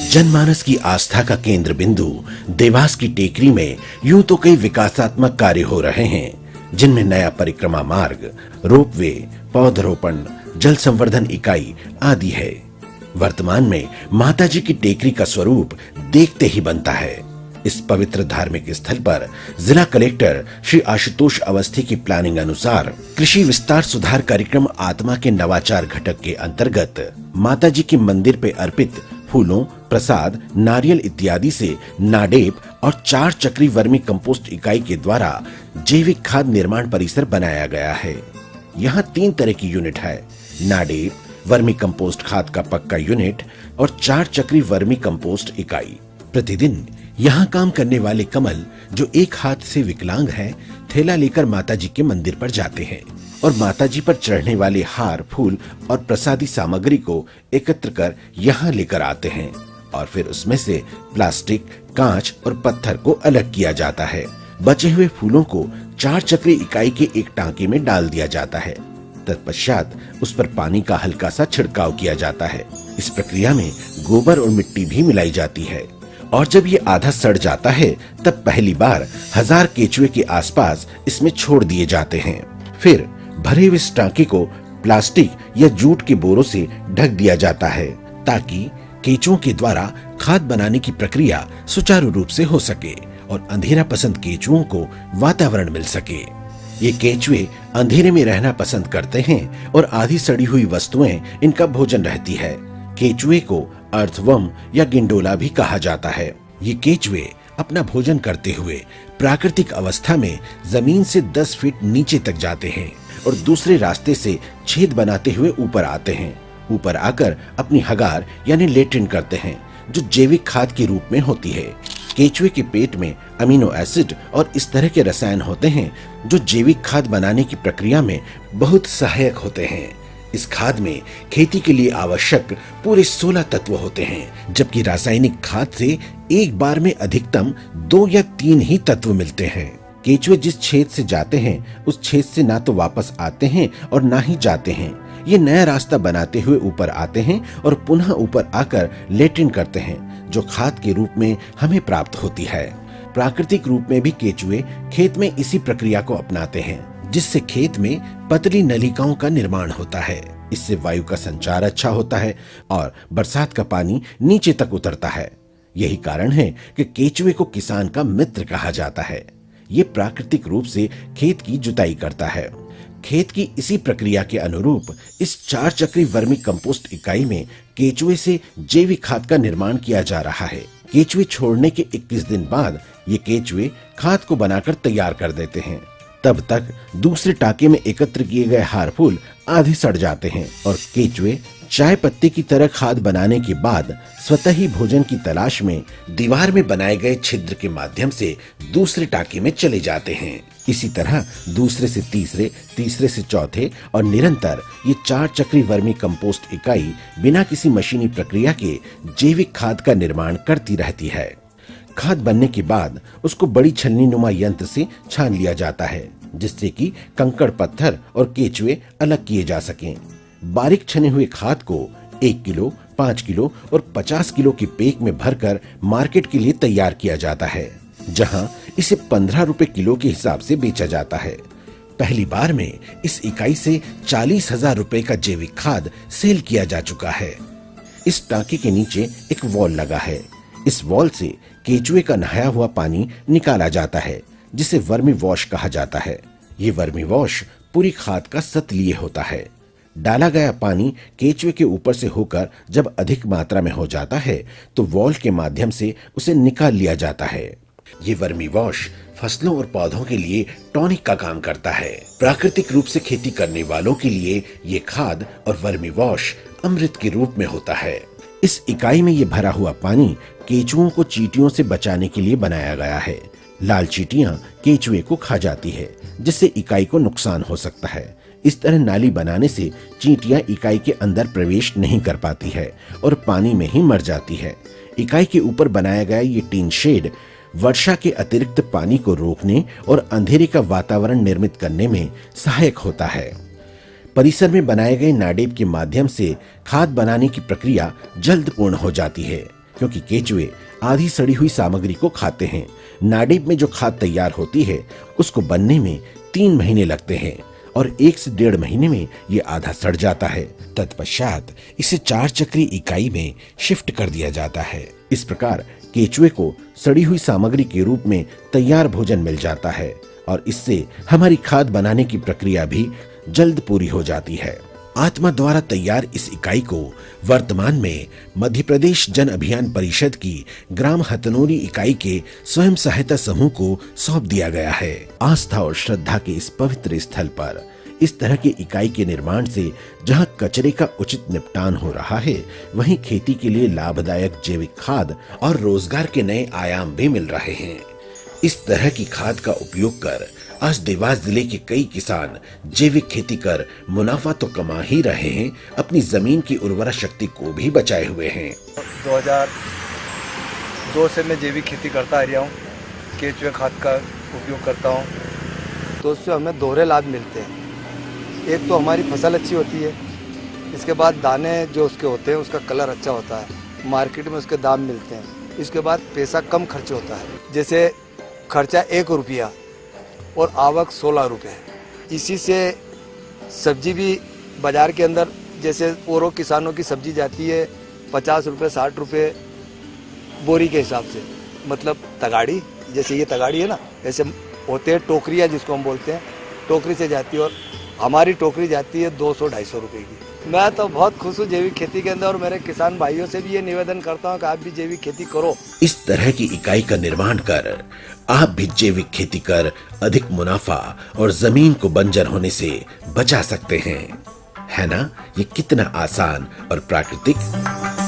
जनमानस की आस्था का केंद्र बिंदु देवास की टेकरी में यूं तो कई विकासात्मक कार्य हो रहे हैं, जिनमें नया परिक्रमा मार्ग, रोपवे, पौधरोपण, जल संवर्धन इकाई आदि है। वर्तमान में माताजी की टेकरी का स्वरूप देखते ही बनता है। इस पवित्र धार्मिक स्थल पर जिला कलेक्टर श्री आशुतोष अवस्थी की प्लानिंग अनुसार कृषि विस्तार सुधार कार्यक्रम आत्मा के नवाचार घटक के अंतर्गत माताजी के मंदिर पे अर्पित फूलों, प्रसाद, नारियल इत्यादि से नाडेप और 4 चक्री वर्मी कंपोस्ट इकाई के द्वारा जैविक खाद निर्माण परिसर बनाया गया है। यहाँ 3 तरह की यूनिट है: नाडेप, वर्मी कंपोस्ट खाद का पक्का यूनिट और 4 चक्री वर्मी कंपोस्ट इकाई। प्रतिदिन यहाँ काम करने वाले कमल, जो एक हाथ से विकलांग है, थैला लेकर माताजी के मंदिर पर जाते हैं और माताजी पर चढ़ने वाले हार, फूल और प्रसादी सामग्री को एकत्र कर यहाँ लेकर आते हैं और फिर उसमें से प्लास्टिक, कांच और पत्थर को अलग किया जाता है। बचे हुए फूलों को 4 चक्री इकाई के एक टांके में डाल दिया जाता है। तत्पश्चात उस पर पानी का हल्का सा छिड़काव किया जाता है। इस प्रक्रिया में गोबर और मिट्टी भी मिलाई जाती है और जब ये आधा सड़ जाता है तब पहली बार 1000 केचुए के आसपास इसमें छोड़ दिए जाते हैं। फिर भरे हुए इस टांके को प्लास्टिक या जूट के बोरों से ढक दिया जाता है ताकि केचुओं के द्वारा खाद बनाने की प्रक्रिया सुचारू रूप से हो सके और अंधेरा पसंद केचुओं को वातावरण मिल सके। ये केचुए अंधेरे में रहना पसंद करते हैं और आधी सड़ी हुई वस्तुएं इनका भोजन रहती है। केचुए को अर्थवर्म या गिंडोला भी कहा जाता है। ये केचुए अपना भोजन करते हुए प्राकृतिक अवस्था में जमीन से 10 फीट नीचे तक जाते हैं और दूसरे रास्ते से छेद बनाते हुए ऊपर आते हैं। ऊपर आकर अपनी हगार यानी लेट्रिन करते हैं, जो जैविक खाद के रूप में होती है। केचुए के पेट में अमीनो एसिड और इस तरह के रसायन होते हैं जो जैविक खाद बनाने की प्रक्रिया में बहुत सहायक होते हैं। इस खाद में खेती के लिए आवश्यक पूरे 16 तत्व होते हैं, जबकि रासायनिक खाद से एक बार में अधिकतम 2 या 3 ही तत्व मिलते हैं। केचुए जिस छेद से जाते हैं उस छेद से ना तो वापस आते हैं और ना ही जाते हैं। ये नया रास्ता बनाते हुए ऊपर आते हैं और पुनः ऊपर आकर लेट्रिन करते हैं, जो खाद के रूप में हमें प्राप्त होती है। प्राकृतिक रूप में भी केचुए खेत में इसी प्रक्रिया को अपनाते हैं, जिससे खेत में पतली नलिकाओं का निर्माण होता है। इससे वायु का संचार अच्छा होता है और बरसात का पानी नीचे तक उतरता है। यही कारण है कि केचुए को किसान का मित्र कहा जाता है। ये प्राकृतिक रूप से खेत की जुताई करता है। खेत की इसी प्रक्रिया के अनुरूप इस 4 चक्री वर्मी कंपोस्ट इकाई में केचुए से जैविक खाद का निर्माण किया जा रहा है। केचुए छोड़ने के 21 दिन बाद ये केचुए खाद को बनाकर तैयार कर देते हैं। तब तक दूसरे टाके में एकत्र किए गए हार फूल आधे सड़ जाते हैं और केचुए चाय पत्ती की तरह खाद बनाने के बाद स्वतः ही भोजन की तलाश में दीवार में बनाए गए छिद्र के माध्यम से दूसरे टाके में चले जाते हैं। इसी तरह दूसरे से तीसरे, तीसरे से चौथे और निरंतर ये 4 चक्री वर्मी कंपोस्ट इकाई बिना किसी मशीनी प्रक्रिया के जैविक खाद का निर्माण करती रहती है। खाद बनने के बाद उसको बड़ी छलनी नुमा यंत्र से छान लिया जाता है, जिससे कि कंकड़, पत्थर और केचुए अलग किए जा सकें। बारीक छने हुए खाद को 1 किलो, 5 किलो और 50 किलो की पैक में भरकर मार्केट के लिए तैयार किया जाता है, जहां इसे 15 रुपए किलो के हिसाब से बेचा जाता है। पहली बार में इस इकाई से 40,000 रुपए का जैविक खाद सेल किया जा चुका है। इस टांके के नीचे एक वॉल लगा है। इस वॉल से केचुए का नहाया हुआ पानी निकाला जाता है, जिसे वर्मी वॉश कहा जाता है। ये वर्मी वॉश पूरी खाद का सत लिए होता है। डाला गया पानी केचुए के ऊपर से होकर जब अधिक मात्रा में हो जाता है तो वॉल के माध्यम से उसे निकाल लिया जाता है। ये वर्मी वॉश फसलों और पौधों के लिए टॉनिक का काम करता है। प्राकृतिक रूप से खेती करने वालों के लिए ये खाद और वर्मी वॉश अमृत के रूप में होता है। इस इकाई में ये भरा हुआ पानी केचुओं को चींटियों से बचाने के लिए बनाया गया है। लाल चींटियां केचुए को खा जाती है, जिससे इकाई को नुकसान हो सकता है। इस तरह नाली बनाने से चींटियां इकाई के अंदर प्रवेश नहीं कर पाती है और पानी में ही मर जाती है। इकाई के ऊपर बनाया गया ये टीन शेड वर्षा के अतिरिक्त पानी को रोकने और अंधेरे का वातावरण निर्मित करने में सहायक होता है। परिसर में बनाए गए नाडेप के माध्यम से खाद बनाने की प्रक्रिया जल्द पूर्ण हो जाती है। क्योंकि केचुए आधी सड़ी हुई सामग्री को खाते हैं। नाडिब में जो खाद तैयार होती है उसको बनने में 3 महीने लगते हैं और 1 से 1.5 महीने में ये आधा सड़ जाता है। तत्पश्चात इसे 4 चक्री इकाई में शिफ्ट कर दिया जाता है। इस प्रकार केचुए को सड़ी हुई सामग्री के रूप में तैयार भोजन मिल जाता है और इससे हमारी खाद बनाने की प्रक्रिया भी जल्द पूरी हो जाती है। आत्मा द्वारा तैयार इस इकाई को वर्तमान में मध्य प्रदेश जन अभियान परिषद की ग्राम हथनोरी इकाई के स्वयं सहायता समूह को सौंप दिया गया है। आस्था और श्रद्धा के इस पवित्र स्थल पर इस तरह की इकाई के निर्माण से जहां कचरे का उचित निपटान हो रहा है, वहीं खेती के लिए लाभदायक जैविक खाद और रोजगार के नए आयाम भी मिल रहे हैं। इस तरह की खाद का उपयोग कर आज देवास जिले के कई किसान जैविक खेती कर मुनाफा तो कमा ही रहे हैं, अपनी जमीन की उर्वरा शक्ति को भी बचाए हुए हैं। 2002 से मैं जैविक खेती करता आ रहा हूँ, केचुए खाद का उपयोग करता हूँ, तो उससे हमें दोहरे लाभ मिलते हैं। एक तो हमारी फसल अच्छी होती है, इसके बाद दाने जो उसके होते हैं उसका कलर अच्छा होता है, मार्केट में उसके दाम मिलते हैं। इसके बाद पैसा कम खर्च होता है, जैसे खर्चा 1 रुपया और आवक 16 रुपये है। इसी से सब्जी भी बाज़ार के अंदर, जैसे औरों किसानों की सब्जी जाती है 50 रुपये 60 रुपये बोरी के हिसाब से, मतलब तगाड़ी, जैसे ये तगाड़ी है ना, ऐसे होते हैं टोकरियाँ जिसको हम बोलते हैं, टोकरी से जाती है और हमारी टोकरी जाती है 200-250 रुपये की। मैं तो बहुत खुश हूँ जैविक खेती के अंदर और मेरे किसान भाइयों से भी ये निवेदन करता हूँ कि आप भी जैविक खेती करो। इस तरह की इकाई का निर्माण कर आप भी जैविक खेती कर अधिक मुनाफा और जमीन को बंजर होने से बचा सकते हैं। है ना ये कितना आसान और प्राकृतिक।